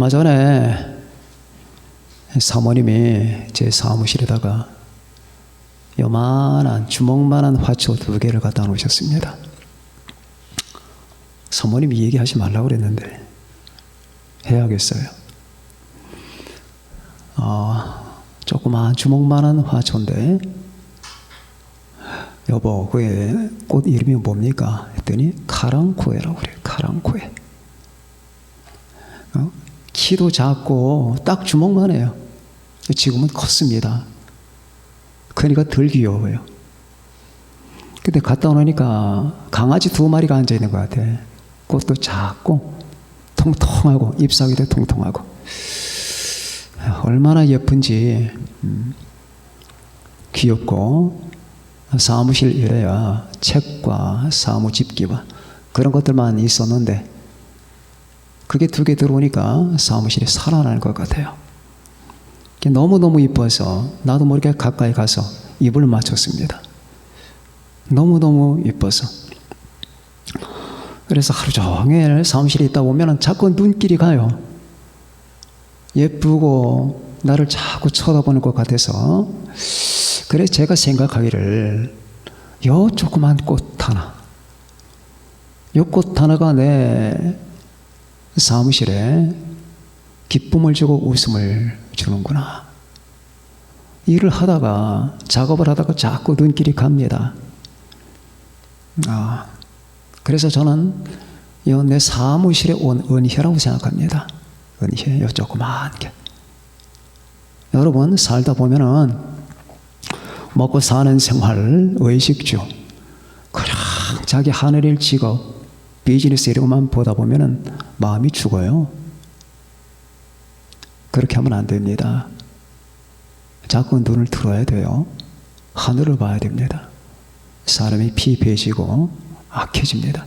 얼마 전에 사모님이 제 사무실에다가 요만한 주먹만한 화초 2개를 갖다 놓으셨습니다. 사모님이 얘기하지 말라고 그랬는데 해야겠어요. 조그만 주먹만한 화초인데, 여보 그게 꽃 이름이 뭡니까? 했더니 카랑코에라고 그래요. 카랑코에. 키도 작고 딱 주먹만 해요. 지금은 컸습니다. 그러니까 덜 귀여워요. 근데 갔다 오니까 강아지 2마리가 앉아 있는 것 같아. 꽃도 작고 통통하고 잎사귀도 통통하고 얼마나 예쁜지. 귀엽고, 사무실 이래야 책과 사무집기와 그런 것들만 있었는데 그게 2개 들어오니까 사무실이 살아날 것 같아요. 너무너무 이뻐서 나도 모르게 가까이 가서 입을 맞췄습니다. 너무너무 이뻐서. 그래서 하루 종일 사무실에 있다 보면 자꾸 눈길이 가요. 예쁘고 나를 자꾸 쳐다보는 것 같아서. 그래서 제가 생각하기를 요 조그만 꽃 하나, 요 꽃 하나가 내 사무실에 기쁨을 주고 웃음을 주는구나. 일을 하다가, 작업을 하다가 자꾸 눈길이 갑니다. 그래서 저는 내 사무실에 온 은혜라고 생각합니다. 은혜, 요 조그만 게. 여러분, 살다 보면은 먹고 사는 생활, 의식주, 그냥 자기 하늘일 직업, 비즈니스 이런것만 보다 보면은 마음이 죽어요. 그렇게 하면 안 됩니다. 자꾸 눈을 들어야 돼요. 하늘을 봐야 됩니다. 사람이 피폐해지고 악해집니다.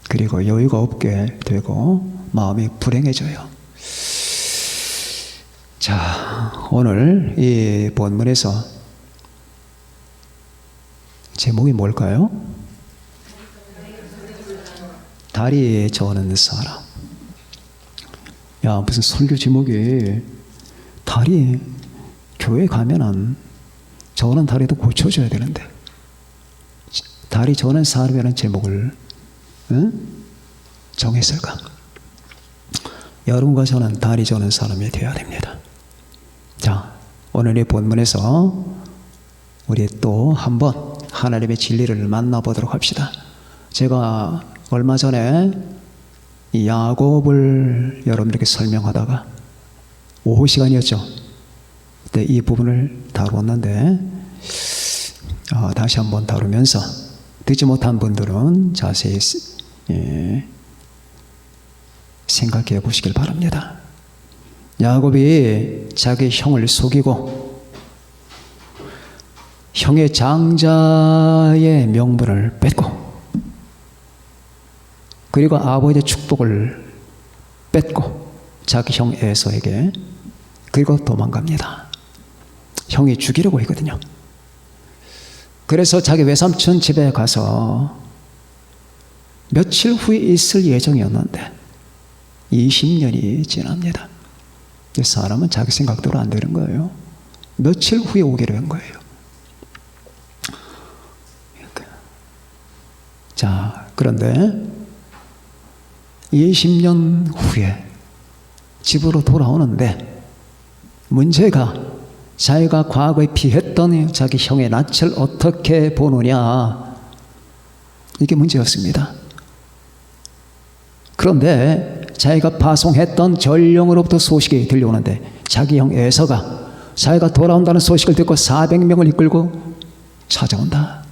그리고 여유가 없게 되고 마음이 불행해져요. 자, 오늘 이 본문에서 제목이 뭘까요? 다리 저는 사람. 야, 무슨 설교 제목이 다리, 교회 가면은 저는 다리도 고쳐줘야 되는데 다리 저는 사람이라는 제목을 정했을까? 여러분과 저는 다리 저는 사람이 되어야 됩니다. 자, 오늘 이 본문에서 우리 또 한번 하나님의 진리를 만나보도록 합시다. 제가 얼마 전에 이 야곱을 여러분들에게 설명하다가 오후 시간이었죠. 그때 이 부분을 다루었는데 다시 한번 다루면서 듣지 못한 분들은 자세히 생각해 보시길 바랍니다. 야곱이 자기 형을 속이고 형의 장자의 명분을 뺏고 그리고 아버지의 축복을 뺏고 자기 형 에서에게, 그리고 도망갑니다. 형이 죽이려고 했거든요. 그래서 자기 외삼촌 집에 가서 며칠 후에 있을 예정이었는데 20년이 지납니다. 사람은 자기 생각대로 안 되는 거예요. 며칠 후에 오기로 한 거예요. 자, 그런데 20년 후에 집으로 돌아오는데 문제가, 자기가 과거에 피했던 자기 형의 낯을 어떻게 보느냐, 이게 문제였습니다. 그런데 자기가 파송했던 전령으로부터 소식이 들려오는데 자기 형 에서가 자기가 돌아온다는 소식을 듣고 400명을 이끌고 찾아온다.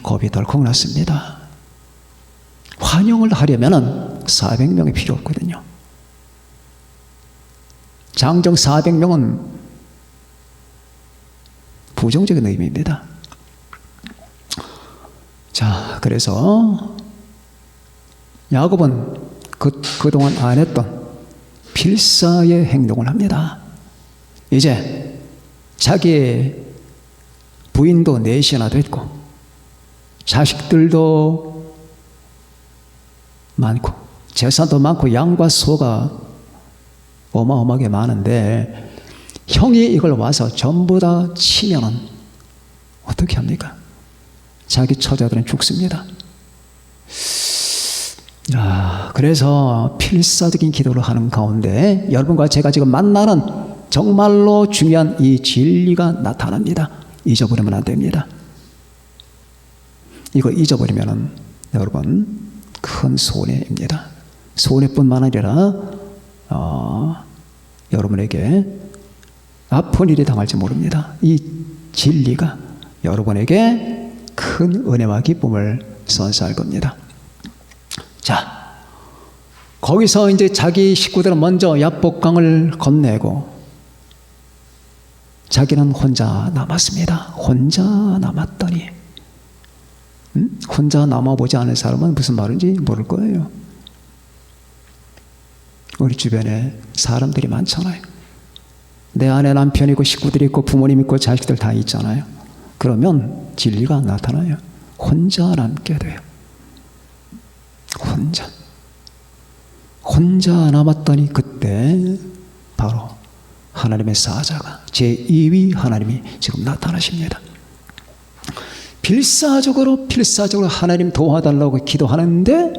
겁이 덜컥 났습니다. 환영을 하려면 400명이 필요 없거든요. 장정 400명은 부정적인 의미입니다. 자, 그래서 야곱은 그동안 안 했던 필사의 행동을 합니다. 이제 자기의 부인도 4이나 됐고 자식들도 많고 재산도 많고 양과 소가 어마어마하게 많은데 형이 이걸 와서 전부 다 치면은 어떻게 합니까? 자기 처자들은 죽습니다. 그래서 필사적인 기도를 하는 가운데 여러분과 제가 지금 만나는 정말로 중요한 이 진리가 나타납니다. 잊어버리면 안 됩니다. 이거 잊어버리면 여러분 큰 손해입니다. 손해뿐만 아니라 여러분에게 아픈 일이 당할지 모릅니다. 이 진리가 여러분에게 큰 은혜와 기쁨을 선사할 겁니다. 자, 거기서 이제 자기 식구들은 먼저 야복강을 건네고 자기는 혼자 남았습니다. 혼자 남았더니 혼자 남아보지 않은 사람은 무슨 말인지 모를 거예요. 우리 주변에 사람들이 많잖아요. 내 안에 남편이 있고 식구들이 있고 부모님 있고 자식들 다 있잖아요. 그러면 진리가 나타나요. 혼자 남게 돼요. 혼자 남았더니 그때 바로 하나님의 사자가 제2위 하나님이 지금 나타나십니다. 필사적으로 하나님 도와달라고 기도하는데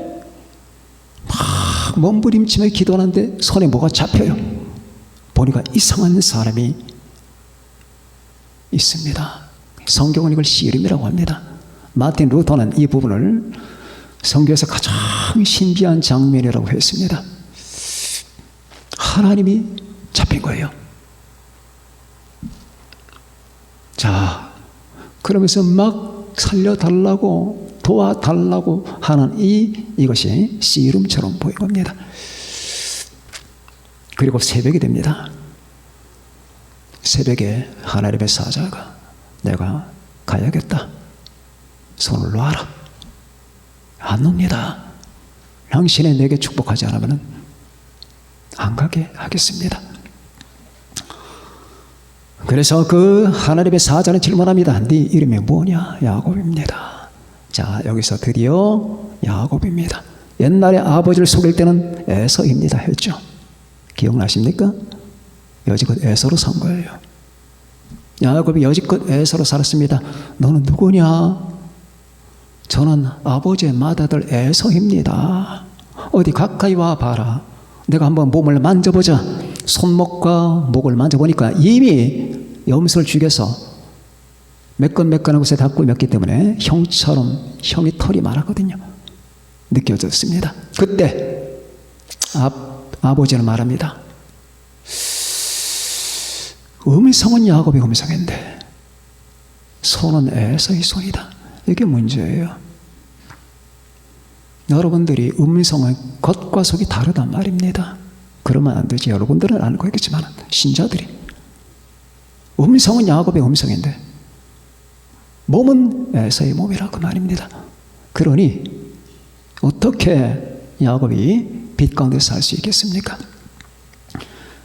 막 몸부림치며 기도하는데 손에 뭐가 잡혀요. 보니까 이상한 사람이 있습니다. 성경은 이걸 씨름이라고 합니다. 마틴 루터는 이 부분을 성경에서 가장 신비한 장면이라고 했습니다. 하나님이 잡힌 거예요. 자, 그러면서 막 살려달라고 도와달라고 하는 이것이 씨름처럼 보인 겁니다. 그리고 새벽이 됩니다. 새벽에 하나님의 사자가 내가 가야겠다. 손을 놔라. 안 놉니다. 당신이 내게 축복하지 않으면 안 가게 하겠습니다. 그래서 그 하나님의 사자는 질문합니다. 네 이름이 뭐냐? 야곱입니다. 자, 여기서 드디어 야곱입니다. 옛날에 아버지를 속일 때는 에서입니다 했죠. 기억나십니까? 여지껏 에서로 산 거예요. 야곱이 여지껏 에서로 살았습니다. 너는 누구냐? 저는 아버지의 맏아들 에서입니다. 어디 가까이 와 봐라. 내가 한번 몸을 만져보자. 손목과 목을 만져보니까 이미 염소를 죽여서 매끈매끈한 곳에 다 꿰맸기 때문에 형처럼 형이 털이 많았거든요. 느껴졌습니다. 그때 아버지는 말합니다. 음성은 야곱의 음성인데 손은 에서의 손이다. 이게 문제예요. 여러분들이 음성은 겉과 속이 다르단 말입니다. 그러면 안 되지. 여러분들은 알고 있겠지만 신자들이 음성은 야곱의 음성인데 몸은 에서의 몸이라 그 말입니다. 그러니 어떻게 야곱이 빛 가운데 살 수 있겠습니까?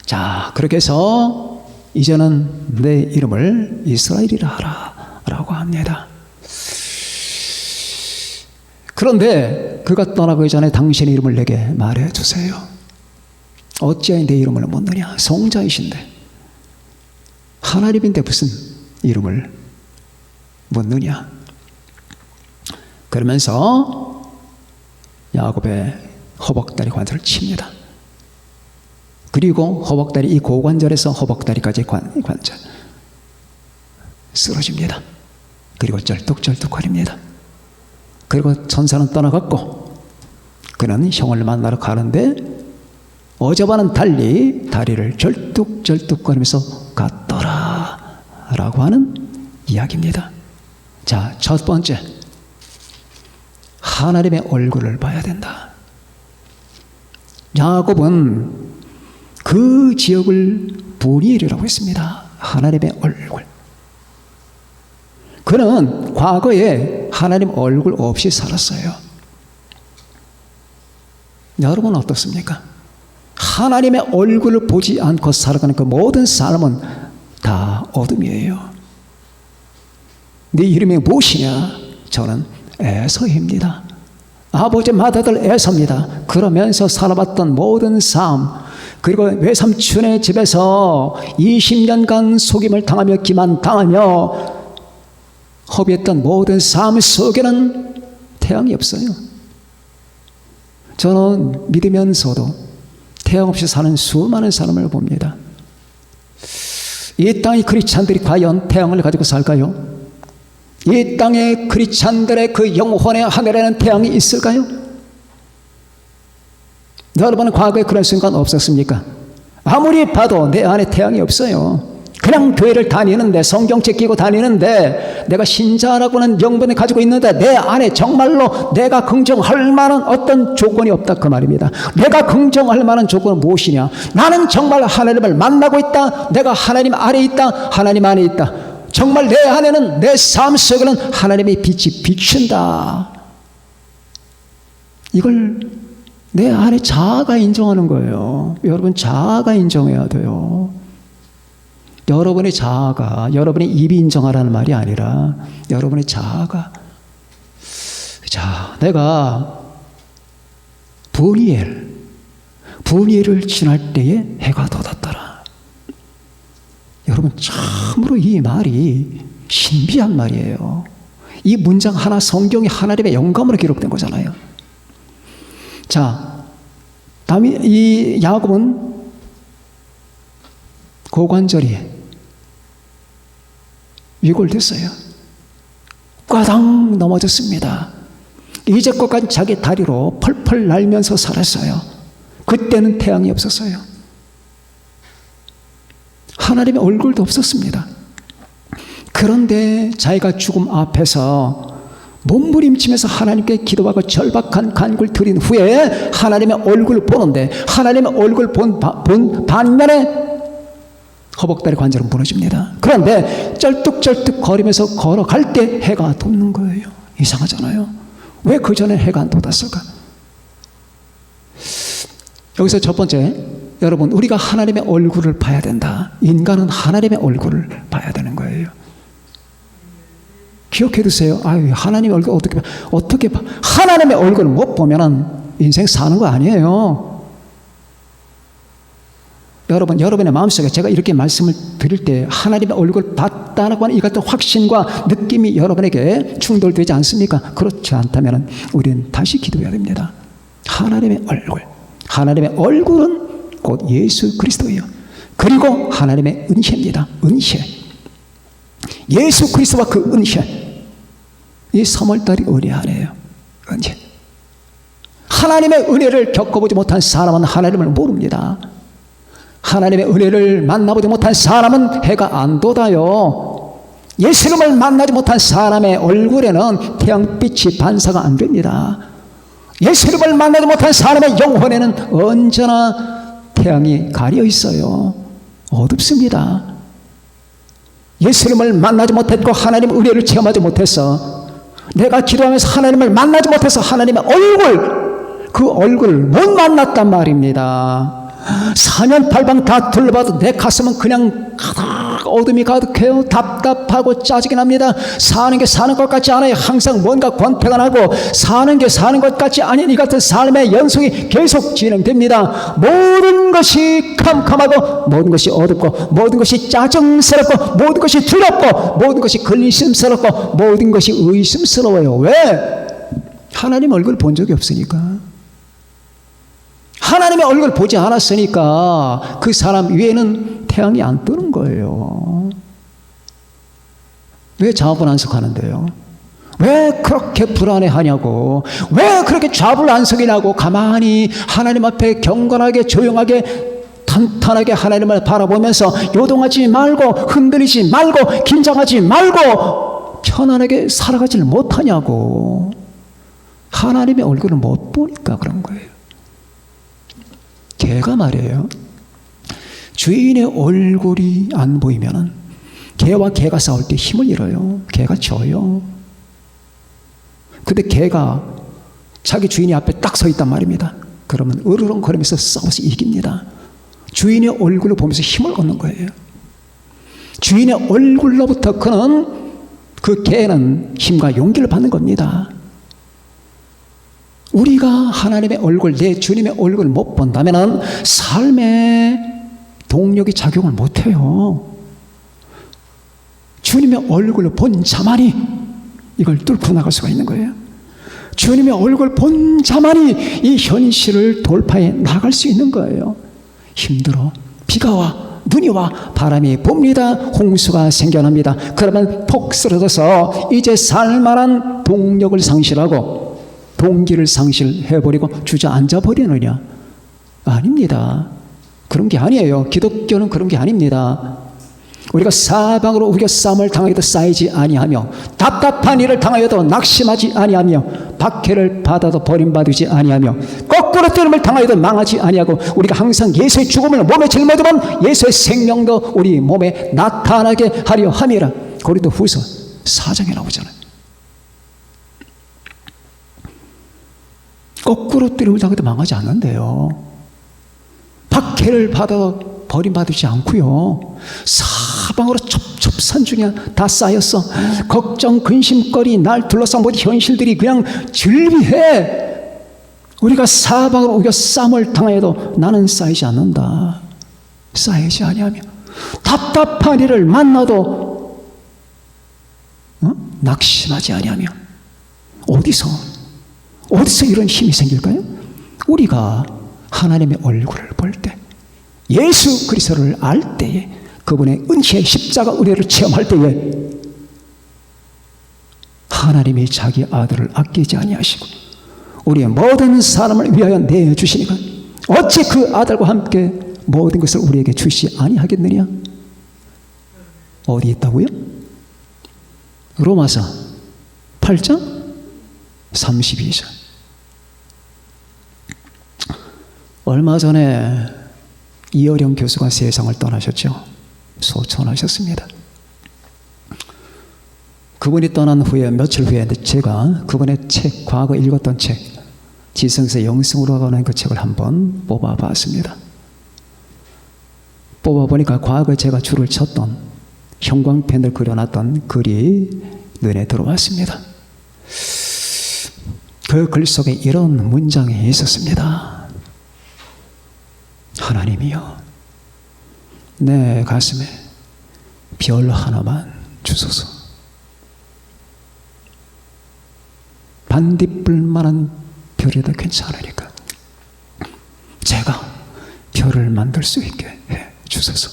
자, 그렇게 해서 이제는 내 이름을 이스라엘이라 하라 라고 합니다. 그런데 그가 떠나기 전에 당신의 이름을 내게 말해주세요. 어찌하여 내 이름을 묻느냐? 성자이신데 하나님인데 무슨 이름을 묻느냐? 그러면서 야곱의 허벅다리 관절을 칩니다. 그리고 허벅다리, 이 고관절에서 허벅다리까지 관절 쓰러집니다. 그리고 쩔뚝쩔뚝거립니다. 그리고 천사는 떠나갔고 그는 형을 만나러 가는데 어제와는 달리 다리를 절뚝절뚝거리면서 갔더라 라고 하는 이야기입니다. 자, 첫 번째, 하나님의 얼굴을 봐야 된다. 야곱은 그 지역을 보니엘이라고 했습니다. 하나님의 얼굴. 그는 과거에 하나님 얼굴 없이 살았어요. 여러분은 어떻습니까? 하나님의 얼굴을 보지 않고 살아가는 그 모든 삶은 다 어둠이에요. 네 이름이 무엇이냐? 저는 에서입니다. 아버지 맏아들 에서입니다. 그러면서 살아봤던 모든 삶, 그리고 외삼촌의 집에서 20년간 속임을 당하며 기만당하며 허비했던 모든 삶 속에는 태양이 없어요. 저는 믿으면서도 태양 없이 사는 수많은 사람을 봅니다. 이 땅의 크리스찬들이 과연 태양을 가지고 살까요? 이 땅의 크리스찬들의 그 영혼의 하늘에는 태양이 있을까요? 여러분은 과거에 그런 순간 없었습니까? 아무리 봐도 내 안에 태양이 없어요. 그냥 교회를 다니는데, 성경책 끼고 다니는데, 내가 신자라고는 명분을 가지고 있는데 내 안에 정말로 내가 긍정할 만한 어떤 조건이 없다, 그 말입니다. 내가 긍정할 만한 조건은 무엇이냐? 나는 정말 하나님을 만나고 있다. 내가 하나님 아래 있다. 하나님 안에 있다. 정말 내 안에는, 내 삶 속에는 하나님의 빛이 비춘다. 이걸 내 안에 자아가 인정하는 거예요. 여러분, 자아가 인정해야 돼요. 여러분의 자아가, 여러분의 입이 인정하라는 말이 아니라 여러분의 자아가, 자, 내가 브니엘을 지날 때에 해가 돋았더라. 여러분, 참으로 이 말이 신비한 말이에요. 이 문장 하나 성경이 하나님의 영감으로 기록된 거잖아요. 자, 이 야곱은 고관절이 위골됐어요. 꽈당 넘어졌습니다. 이제껏까지 자기 다리로 펄펄 날면서 살았어요. 그때는 태양이 없었어요. 하나님의 얼굴도 없었습니다. 그런데 자기가 죽음 앞에서 몸부림치면서 하나님께 기도하고 절박한 간구를 드린 후에 하나님의 얼굴을 보는데, 하나님의 얼굴을 본 반면에 허벅다리 관절은 무너집니다. 그런데 쩔뚝쩔뚝 거리면서 걸어갈 때 해가 돋는 거예요. 이상하잖아요. 왜 그 전에 해가 안 돋았을까? 여기서 첫 번째, 여러분, 우리가 하나님의 얼굴을 봐야 된다. 인간은 하나님의 얼굴을 봐야 되는 거예요. 기억해 두세요. 아유, 하나님의 얼굴 어떻게 봐? 하나님의 얼굴을 못 보면은 인생 사는 거 아니에요. 여러분, 여러분의 마음속에 제가 이렇게 말씀을 드릴 때 하나님의 얼굴을 봤다라고 하는 이 같은 확신과 느낌이 여러분에게 충돌되지 않습니까? 그렇지 않다면 우리는 다시 기도해야 됩니다. 하나님의 얼굴. 하나님의 얼굴은 곧 예수 그리스도예요. 그리고 하나님의 은혜입니다. 은혜. 예수 그리스도와 그 은혜. 이 3월달이 은혜하네요. 은혜. 하나님의 은혜를 겪어보지 못한 사람은 하나님을 모릅니다. 하나님의 은혜를 만나보지 못한 사람은 해가 안 돋아요. 예수님을 만나지 못한 사람의 얼굴에는 태양빛이 반사가 안 됩니다. 예수님을 만나지 못한 사람의 영혼에는 언제나 태양이 가려 있어요. 어둡습니다. 예수님을 만나지 못했고 하나님의 은혜를 체험하지 못해서, 내가 기도하면서 하나님을 만나지 못해서 하나님의 얼굴, 그 얼굴을 못 만났단 말입니다. 4년 8방 다 둘러봐도 내 가슴은 그냥 가득 어둠이 가득해요. 답답하고 짜증이 납니다. 사는 게 사는 것 같지 않아요. 항상 뭔가 권태가 나고 사는 게 사는 것 같지 않은 이 같은 삶의 연속이 계속 진행됩니다. 모든 것이 캄캄하고 모든 것이 어둡고 모든 것이 짜증스럽고 모든 것이 두렵고 모든 것이 근심스럽고 모든 것이 의심스러워요. 왜? 하나님 얼굴 본 적이 없으니까. 하나님의 얼굴 보지 않았으니까 그 사람 위에는 태양이 안 뜨는 거예요. 왜 자불안석하는데요? 왜 그렇게 불안해하냐고? 왜 그렇게 좌불안석이냐고? 가만히 하나님 앞에 경건하게 조용하게 탄탄하게 하나님을 바라보면서 요동하지 말고 흔들리지 말고 긴장하지 말고 편안하게 살아가지를 못하냐고. 하나님의 얼굴을 못 보니까 그런 거예요. 개가 말이에요. 주인의 얼굴이 안 보이면 개와 개가 싸울 때 힘을 잃어요. 개가 져요. 근데 개가 자기 주인이 앞에 딱 서 있단 말입니다. 그러면 으르렁거리면서 싸워서 이깁니다. 주인의 얼굴을 보면서 힘을 얻는 거예요. 주인의 얼굴로부터 그 개는 힘과 용기를 받는 겁니다. 우리가 하나님의 얼굴, 내 주님의 얼굴을 못 본다면 삶의 동력이 작용을 못해요. 주님의 얼굴을 본 자만이 이걸 뚫고 나갈 수가 있는 거예요. 주님의 얼굴 본 자만이 이 현실을 돌파해 나갈 수 있는 거예요. 힘들어. 비가 와. 눈이 와. 바람이 붑니다. 홍수가 생겨납니다. 그러면 폭 쓰러져서 이제 살만한 동력을 상실하고 동기를 상실해버리고 주저앉아 버리느냐? 아닙니다. 그런 게 아니에요. 기독교는 그런 게 아닙니다. 우리가 사방으로 우겨 싸움을 당하여도 쌓이지 아니하며 답답한 일을 당하여도 낙심하지 아니하며 박해를 받아도 버림받지 아니하며 거꾸로 뜨름을 당하여도 망하지 아니하고 우리가 항상 예수의 죽음을 몸에 짊어지면 예수의 생명도 우리 몸에 나타나게 하려 함이라. 고린도후서 4장에 나오잖아요. 거꾸로 뜨름을 당해도 망하지 않는데요. 박해를 받아도 버림받지 않고요. 사방으로 첩첩산중이야. 다 쌓였어. 걱정, 근심거리, 날 둘러싼 모든 현실들이 그냥 즐비해. 우리가 사방으로 우겨 싸움을 당해도 나는 쌓이지 않는다. 쌓이지 아니하며 답답한 일을 만나도 낙심하지 아니하며 어디서 이런 힘이 생길까요? 우리가 하나님의 얼굴을 볼 때, 예수 그리스도를 알 때에, 그분의 은혜의 십자가 은혜를 체험할 때에 하나님이 자기 아들을 아끼지 아니하시고 우리의 모든 사람을 위하여 내주시니까 어찌 그 아들과 함께 모든 것을 우리에게 주시지 아니하겠느냐? 어디 있다고요? 로마서 8장 32절. 얼마 전에 이어령 교수가 세상을 떠나셨죠. 소천하셨습니다. 그분이 떠난 후에 며칠 후에 제가 그분의 책, 과거 읽었던 책, 지성에서 영성으로 가는 그 책을 한번 뽑아봤습니다. 뽑아보니까 과거 제가 줄을 쳤던 형광펜을 그려놨던 글이 눈에 들어왔습니다. 그 글 속에 이런 문장이 있었습니다. 하나님이여, 내 가슴에 별 하나만 주소서. 반딧불만한 별이다 괜찮으니까 제가 별을 만들 수 있게 해 주소서.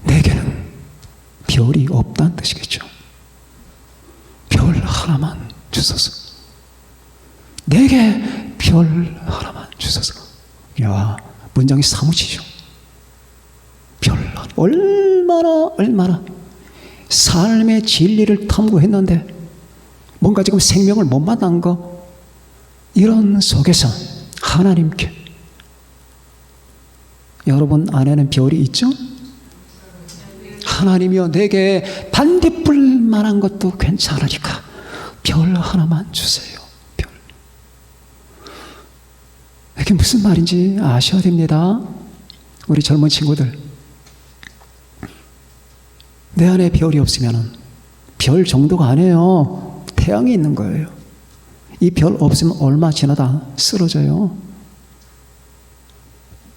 내게는 별이 없다는 뜻이겠죠. 별 하나만 주소서. 내게 별 하나만 주소서. 야, 문장이 사무치죠. 별 얼마나 삶의 진리를 탐구했는데 뭔가 지금 생명을 못 만난 거, 이런 속에서 하나님께, 여러분 안에는 별이 있죠? 하나님이여, 내게 반딧불만한 것도 괜찮으니까 별 하나만 주세요. 별. 이게 무슨 말인지 아셔야 됩니다. 우리 젊은 친구들, 내 안에 별이 없으면 별 정도가 아니에요. 태양이 있는 거예요. 이 별 없으면 얼마 지나다 쓰러져요.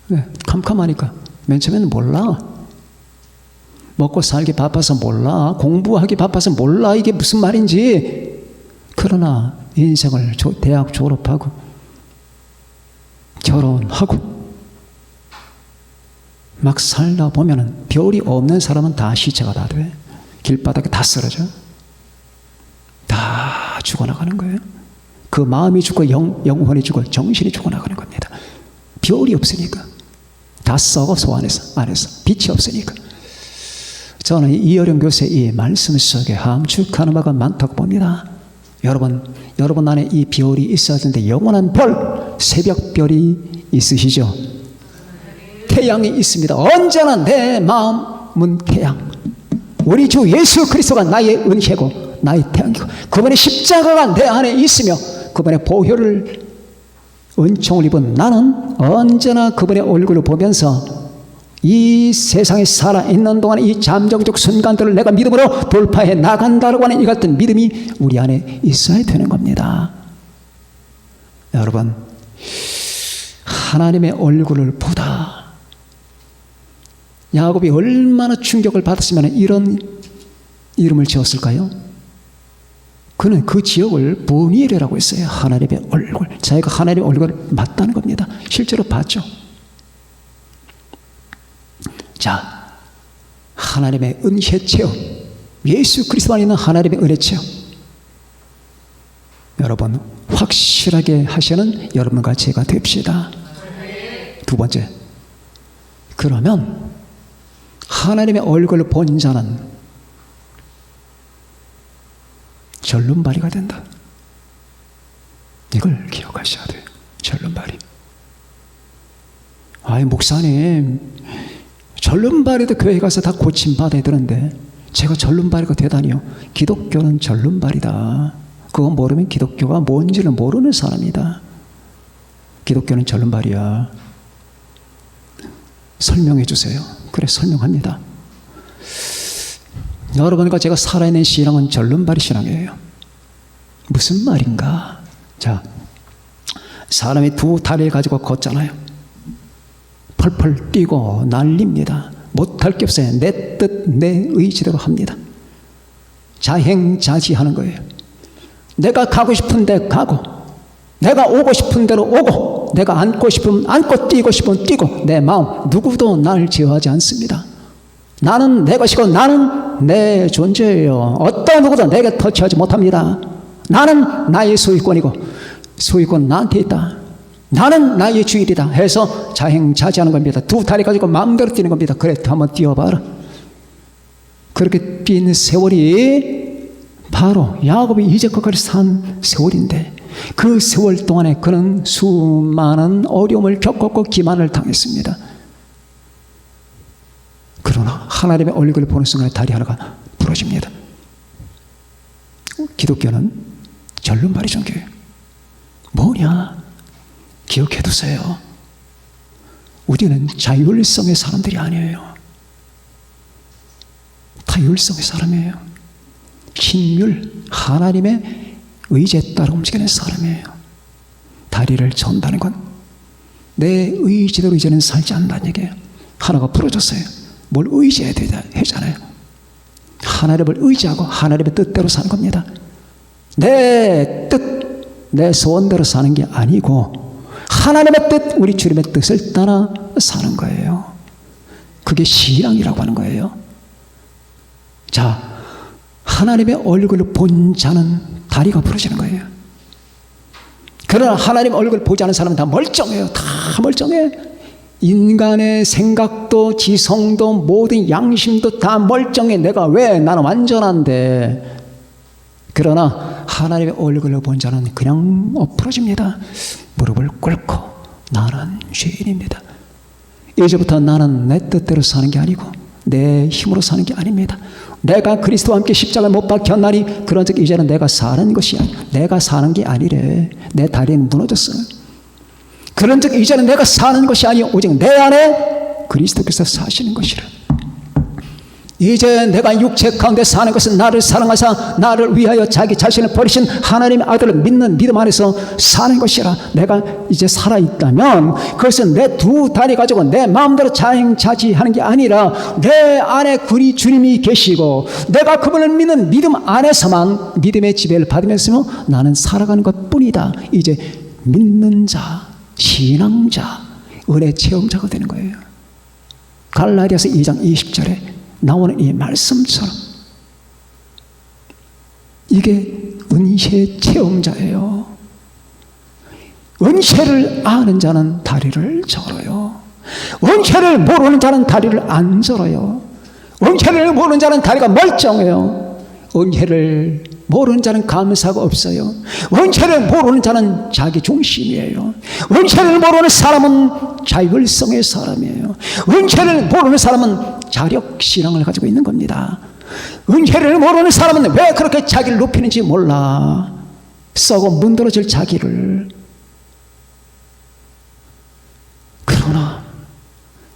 네, 캄캄하니까 맨 처음에는 몰라. 먹고 살기 바빠서 몰라. 공부하기 바빠서 몰라. 이게 무슨 말인지. 그러나 인생을 대학 졸업하고 결혼하고 막 살다 보면은 별이 없는 사람은 다 시체가 다 돼. 길바닥에 다 쓰러져. 다 죽어나가는 거예요. 그 마음이 죽고 영혼이 죽고 정신이 죽어나가는 겁니다. 별이 없으니까. 다 썩어 소 안에서 빛이 없으니까. 저는 이어령 교수의 이 말씀 속에 함축하는 바가 많다고 봅니다. 여러분 안에 이 별이 있어야 되는데 영원한 별, 새벽별이 있으시죠? 태양이 있습니다. 언제나 내 마음은 태양. 우리 주 예수 그리스도가 나의 은혜고 나의 태양이고 그분의 십자가가 내 안에 있으며 그분의 보혈을 은총을 입은 나는 언제나 그분의 얼굴을 보면서 이 세상에 살아있는 동안 이 잠정적 순간들을 내가 믿음으로 돌파해 나간다라고 하는 이 같은 믿음이 우리 안에 있어야 되는 겁니다. 여러분, 하나님의 얼굴을 보다. 야곱이 얼마나 충격을 받았으면 이런 이름을 지었을까요? 그는 그 지역을 보니엘이라고 했어요. 하나님의 얼굴. 자기가 하나님의 얼굴을 봤다는 겁니다. 실제로 봤죠. 자, 하나님의 은혜 체험. 예수 그리스도 안에 있는 하나님의 은혜 체험. 여러분, 확실하게 하시는 여러분과 제가 됩시다. 두 번째, 그러면 하나님의 얼굴을 본 자는 절름발이가 된다. 이걸 기억하셔야 돼요. 절름발이. 아이, 목사님, 절름발이도 교회 가서 다 고침받아야 되는데 제가 절름발이가 되다니요. 기독교는 절름발이다. 그거 모르면 기독교가 뭔지를 모르는 사람이다. 기독교는 절름발이야. 설명해 주세요. 그래, 설명합니다. 여러분과 제가 살아있는 신앙은 절름발이 신앙이에요. 무슨 말인가? 자, 사람이 두 다리를 가지고 걷잖아요. 펄펄 뛰고 난립니다. 못할 게 없어요. 내 뜻, 내 의지대로 합니다. 자행자지하는 거예요. 내가 가고 싶은 데 가고, 내가 오고 싶은 대로 오고, 내가 앉고 싶으면 앉고 뛰고 싶으면 뛰고, 내 마음 누구도 날 제어하지 않습니다. 나는 내 것이고 나는 내 존재예요. 어떤 누구도 내게 터치하지 못합니다. 나는 나의 소유권이고 소유권 나한테 있다. 나는 나의 주인이다 해서 자행자지하는 겁니다. 두 다리 가지고 마음대로 뛰는 겁니다. 그래, 한번 뛰어봐라. 그렇게 뛴 세월이 바로 야곱이 이제까지 산 세월인데, 그 세월 동안에 그는 수많은 어려움을 겪었고 기만을 당했습니다. 그러나 하나님의 얼굴을 보는 순간에 다리 하나가 부러집니다. 기독교는 절름발이 종교예요. 뭐냐? 기억해두세요. 우리는 자율성의 사람들이 아니에요. 타율성의 사람이에요. 신율, 하나님의 의지에 따라 움직이는 사람이에요. 다리를 전다는 건 내 의지대로 이제는 살지 않는다는 얘기예요. 하나가 부러졌어요. 뭘 의지해야 되잖아요. 하나님을 의지하고 하나님의 뜻대로 사는 겁니다. 내 뜻, 내 소원대로 사는 게 아니고 하나님의 뜻, 우리 주님의 뜻을 따라 사는 거예요. 그게 신앙이라고 하는 거예요. 자, 하나님의 얼굴을 본 자는 다리가 부러지는 거예요. 그러나 하나님 얼굴을 보지 않은 사람은 다 멀쩡해요. 다 멀쩡해. 인간의 생각도 지성도 모든 양심도 다 멀쩡해. 내가 왜? 나는 완전한데. 그러나 하나님의 얼굴을 본 자는 그냥 엎어집니다. 무릎을 꿇고 나는 죄인입니다. 이제부터 나는 내 뜻대로 사는 게 아니고 내 힘으로 사는 게 아닙니다. 내가 그리스도와 함께 십자가에 못 박혔나니 그런즉 이제는 내가 사는 것이 아니라 내가 사는 게 아니래. 내 다리는 무너졌어요. 그런즉 이제는 내가 사는 것이 아니요 오직 내 안에 그리스도께서 사시는 것이라. 이제 내가 육체 가운데 사는 것은 나를 사랑하사 나를 위하여 자기 자신을 버리신 하나님의 아들을 믿는 믿음 안에서 사는 것이라. 내가 이제 살아있다면 그것은 내 두 다리 가지고 내 마음대로 자행자지하는 게 아니라 내 안에 그리 주님이 계시고 내가 그분을 믿는 믿음 안에서만 믿음의 지배를 받으면서 나는 살아가는 것뿐이다. 이제 믿는 자, 신앙자, 은혜 체험자가 되는 거예요. 갈라디아서 2장 20절에 나오는 이 말씀처럼 이게 은혜 체험자예요. 은혜를 아는 자는 다리를 절어요. 은혜를 모르는 자는 다리를 안 절어요. 은혜를 모르는 자는 다리가 멀쩡해요. 은혜를 모르는 자는 감사가 없어요. 은혜를 모르는 자는 자기 중심이에요. 은혜를 모르는 사람은 자율성의 사람이에요. 은혜를 모르는 사람은 자력신앙을 가지고 있는 겁니다. 은혜를 모르는 사람은 왜 그렇게 자기를 높이는지 몰라. 썩어 문드러질 자기를. 그러나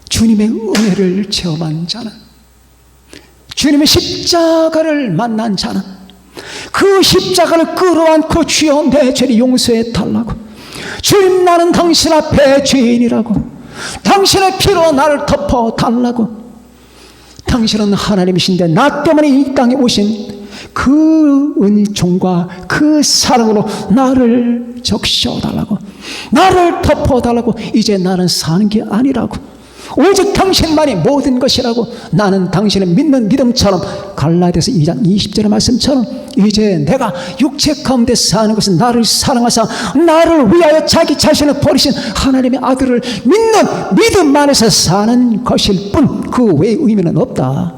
주님의 은혜를 체험한 자는, 주님의 십자가를 만난 자는 그 십자가를 끌어안고 주여 내 죄를 용서해 달라고, 주님, 나는 당신 앞에 죄인이라고. 당신의 피로 나를 덮어달라고. 당신은 하나님이신데 나 때문에 이 땅에 오신 그 은총과 그 사랑으로 나를 적셔달라고, 나를 덮어달라고. 이제 나는 사는 게 아니라고. 오직 당신만이 모든 것이라고. 나는 당신을 믿는 믿음처럼, 갈라디아서 2장 20절의 말씀처럼, 이제 내가 육체 가운데 사는 것은 나를 사랑하사 나를 위하여 자기 자신을 버리신 하나님의 아들을 믿는 믿음 안에서 사는 것일 뿐 그 외의 의미는 없다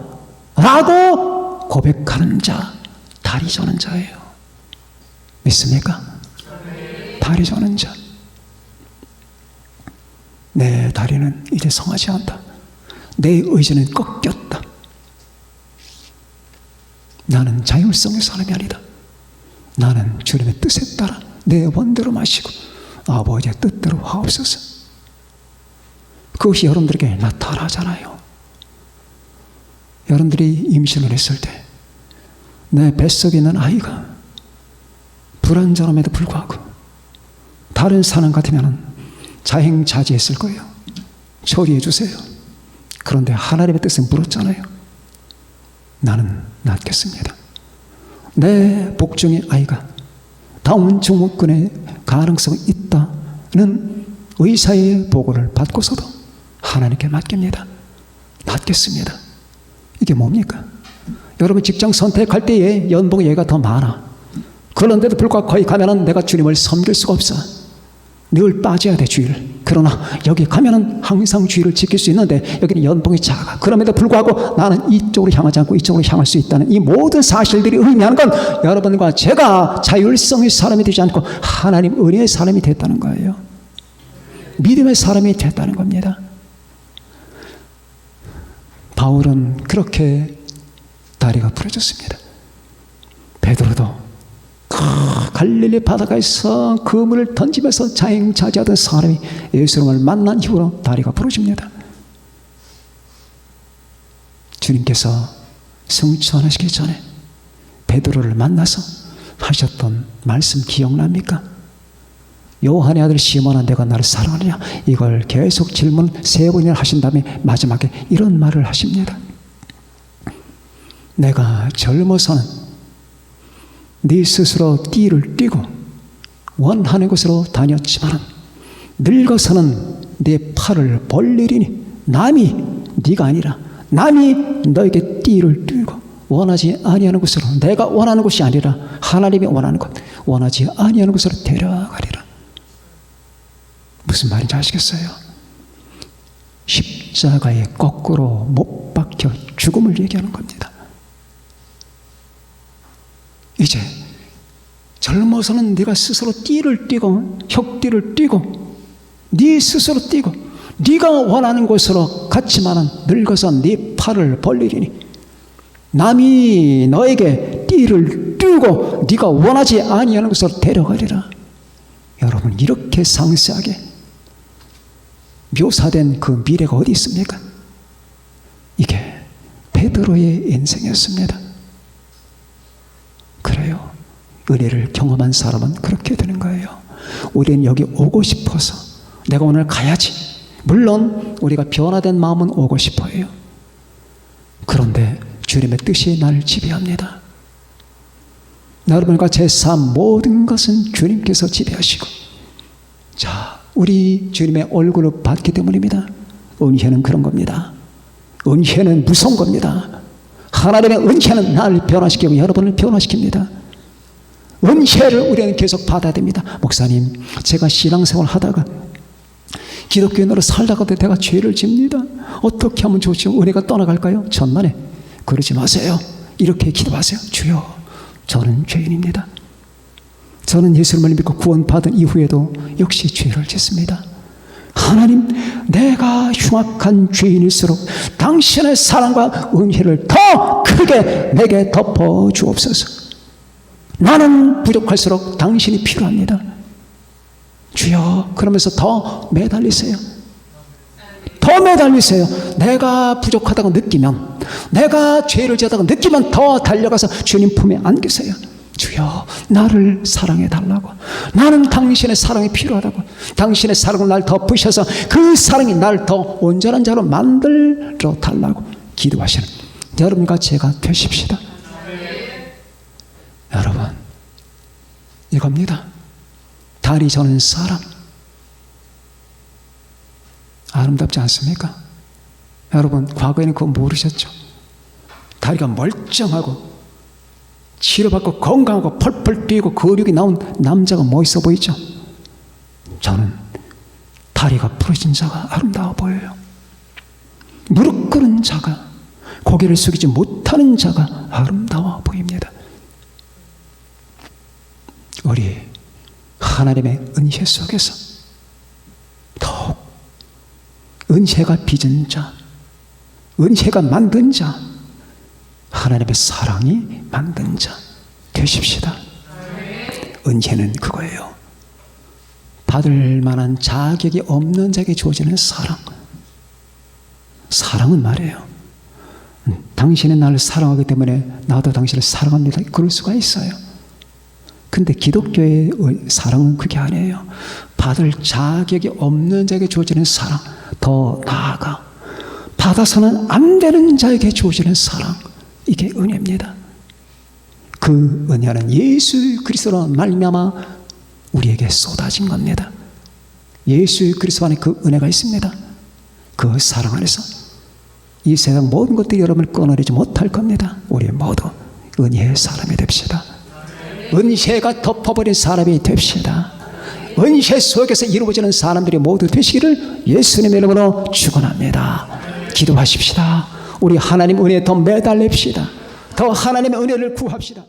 라고 고백하는 자, 다리 저는 자예요. 믿습니까? 다리 저는 자. 내 다리는 이제 성하지 않다. 내 의지는 꺾였다. 나는 자율성의 사람이 아니다. 나는 주님의 뜻에 따라 내 원대로 마시고 아버지의 뜻대로 하옵소서. 그것이 여러분들에게 나타나잖아요. 여러분들이 임신을 했을 때 내 뱃속에 있는 아이가 불완전함에도 불구하고 다른 사람 같으면 자행자지했을 거예요. 처리해 주세요. 그런데 하나님의 뜻에 물었잖아요. 나는 낳겠습니다. 내 복중의 아이가 다운 증후군의 가능성이 있다는 의사의 보고를 받고서도 하나님께 맡깁니다. 낳겠습니다. 이게 뭡니까? 여러분 직장 선택할 때에 연봉 얘가 더 많아. 그런데도 불구하고 거기 가면은 내가 주님을 섬길 수가 없어. 늘 빠져야 돼, 주의를. 그러나 여기 가면은 항상 주의를 지킬 수 있는데 여기는 연봉이 작아. 그럼에도 불구하고 나는 이쪽으로 향하지 않고 이쪽으로 향할 수 있다는 이 모든 사실들이 의미하는 건 여러분과 제가 자율성의 사람이 되지 않고 하나님 은혜의 사람이 됐다는 거예요. 믿음의 사람이 됐다는 겁니다. 바울은 그렇게 다리가 부러졌습니다. 베드로도 갈릴리 바다가에서 그물을 던지면서 자행자지하던 사람이 예수님을 만난 이후로 다리가 부러집니다. 주님께서 승천하시기 전에 베드로를 만나서 하셨던 말씀 기억납니까? 요한의 아들 시몬아, 내가 나를 사랑하느냐? 이걸 계속 질문 3번이나 하신 다음에 마지막에 이런 말을 하십니다. 내가 젊어서는 네 스스로 띠를 띠고 원하는 곳으로 다녔지만 늙어서는 네 팔을 벌리리니 남이, 네가 아니라 남이 너에게 띠를 띠고 원하지 아니하는 곳으로, 내가 원하는 곳이 아니라 하나님이 원하는 곳, 원하지 아니하는 곳으로 데려가리라. 무슨 말인지 아시겠어요? 십자가에 거꾸로 못 박혀 죽음을 얘기하는 겁니다. 이제 젊어서는 네가 스스로 띠를 띠고 혁띠를 띠고 네 스스로 띠고 네가 원하는 곳으로 갔지만은 늙어서 네 팔을 벌리리니 남이 너에게 띠를 띠고 네가 원하지 아니하는 곳으로 데려가리라. 여러분, 이렇게 상세하게 묘사된 그 미래가 어디 있습니까? 이게 베드로의 인생이었습니다. 그래요. 은혜를 경험한 사람은 그렇게 되는 거예요. 우리는 여기 오고 싶어서, 내가 오늘 가야지. 물론 우리가 변화된 마음은 오고 싶어요. 그런데 주님의 뜻이 나를 지배합니다. 여러분과 제 삶 모든 것은 주님께서 지배하시고, 자, 우리 주님의 얼굴을 받기 때문입니다. 은혜는 그런 겁니다. 은혜는 무서운 겁니다. 하나님의 은혜는 나를 변화시키고 여러분을 변화시킵니다. 은혜를 우리는 계속 받아야 됩니다. 목사님, 제가 신앙생활 하다가 기독교인으로 살다가도 내가 죄를 집니다. 어떻게 하면 좋죠? 은혜가 떠나갈까요? 천만에 그러지 마세요. 이렇게 기도하세요. 주여, 저는 죄인입니다. 저는 예수님을 믿고 구원받은 이후에도 역시 죄를 짓습니다. 하나님, 내가 흉악한 죄인일수록 당신의 사랑과 은혜를 더 크게 내게 덮어 주옵소서. 나는 부족할수록 당신이 필요합니다. 주여, 그러면서 더 매달리세요. 더 매달리세요. 내가 부족하다고 느끼면, 내가 죄를 지었다고 느끼면 더 달려가서 주님 품에 안기세요. 주여 나를 사랑해 달라고. 나는 당신의 사랑이 필요하다고. 당신의 사랑으로 날 덮으셔서 그 사랑이 날 더 온전한 자로 만들어 달라고 기도하시는 여러분과 제가 되십시다. 여러분, 이겁니다. 달이 저는 사랑. 아름답지 않습니까? 여러분, 과거에는 그거 모르셨죠? 다리가 멀쩡하고 치료받고 건강하고 펄펄 뛰고 근육이 나온 남자가 멋있어 보이죠? 저는 다리가 부러진 자가 아름다워 보여요. 무릎 꿇은 자가, 고개를 숙이지 못하는 자가 아름다워 보입니다. 우리 하나님의 은혜 속에서 더욱 은혜가 빚은 자, 은혜가 만든 자, 하나님의 사랑이 만든 자 되십시다. 은혜는 그거예요. 받을 만한 자격이 없는 자에게 주어지는 사랑. 사랑은 말이에요. 당신이 나를 사랑하기 때문에 나도 당신을 사랑합니다. 그럴 수가 있어요. 근데 기독교의 사랑은 그게 아니에요. 받을 자격이 없는 자에게 주어지는 사랑. 더 나아가 받아서는 안 되는 자에게 주어지는 사랑. 이게 은혜입니다. 그 은혜는 예수 그리스도로 말미암아 우리에게 쏟아진 겁니다. 예수 그리스도 안에 그 은혜가 있습니다. 그 사랑 안에서 이 세상 모든 것들이 여러분을 끊어내지 못할 겁니다. 우리 모두 은혜의 사람이 됩시다. 은혜가 덮어버린 사람이 됩시다. 은혜 속에서 이루어지는 사람들이 모두 되시기를 예수님의 이름으로 축원합니다. 기도하십시다. 우리 하나님 은혜에 더 매달립시다. 더 하나님의 은혜를 구합시다.